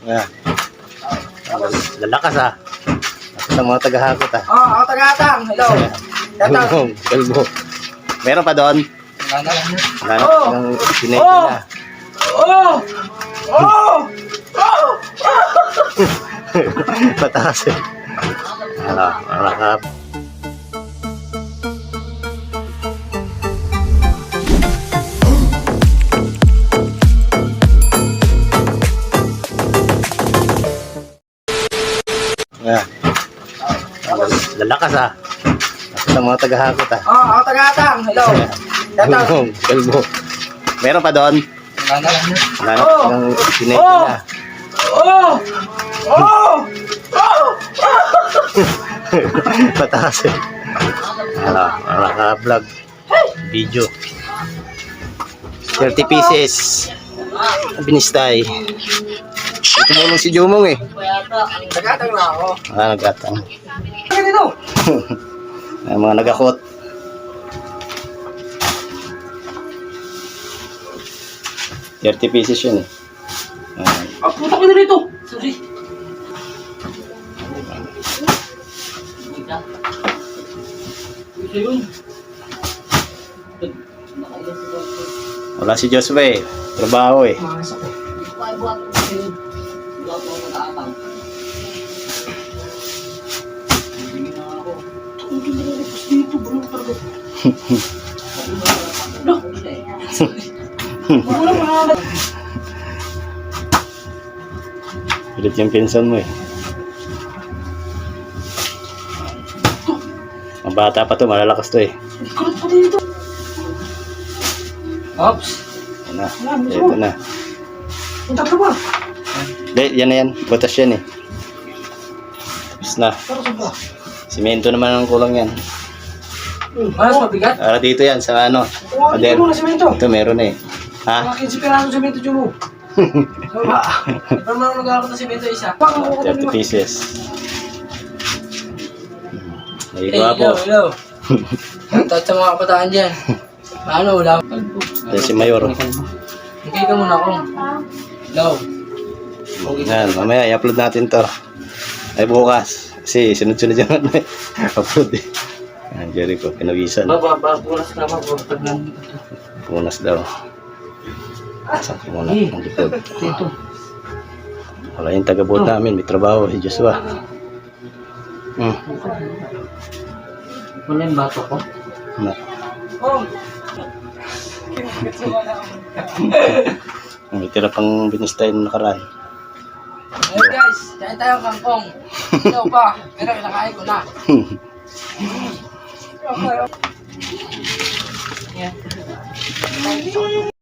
Yan. Lalakas ah. Sa mga tagahakot ah. Oh, ako tagatang. Hello. Tatang. Kalbo. Meron pa doon? Wala na. Wala na. Oh! Ang sinete Oh! na. Oh! Oh! Oh! Pataas eh. Marahap. Yan. Lalakas ah. Sa mga tagahakot ah. Oh, ako tagatang. Hello. Tatang. Kalbo. Meron pa doon? Wala na. Wala na. Oh! Ang sinete Oh! na. Oh! Oh! Oh! Pataas eh. Naka-vlog. Video. 30 pieces. Binistay. Ito mo si Jumong eh. Tagatang na ako. Nagatang. Ano dito? Ay, mga nagakot. $30 yun eh. Ah, puta ko na rito. Sorry. Wala si Joshua eh. Trabaho eh. Makas ako. Dito, bro. No. Wala mga Pilit yung pinsan mo eh. Ang bata pa to, malalakas to eh. kulit pa dito. Ops. Ito na. Ito na. Punta ka ba? Hindi, yan na yan. Butas yan eh. Tapos na. Pero saan ba? Simento naman ang kulang yan. Mas mabigat? Para dito yan sa ano. Oo, Pader. dito mo na simento. Ito meron eh. Ha? Mga 15 piraso simento dyan mo. Diba? Iba mo nag-aakot na simento isa. Pang ako 30 pieces. Naigawa po. Hello. Touch sa mga kabataan dyan. Ano, wala. Ito si Mayor. Hintay ka muna ako. Hello. Yan, mamaya i-upload natin to. Ay bukas. Kasi sunod-sunod yung ano eh. Upload eh. Yan, Jericho, pinawisan. Punas ka ba? Pag nandito. Punas daw. Saan ko muna ang likod. Dito. Wala yung taga-boat namin, may trabaho si Joshua. Wala yung bato ko. Na. May tira pang binistay na nakaraan. Hey guys, kain tayo kangkong. Ikaw pa, pero kinakain ko na. Okay. Yeah.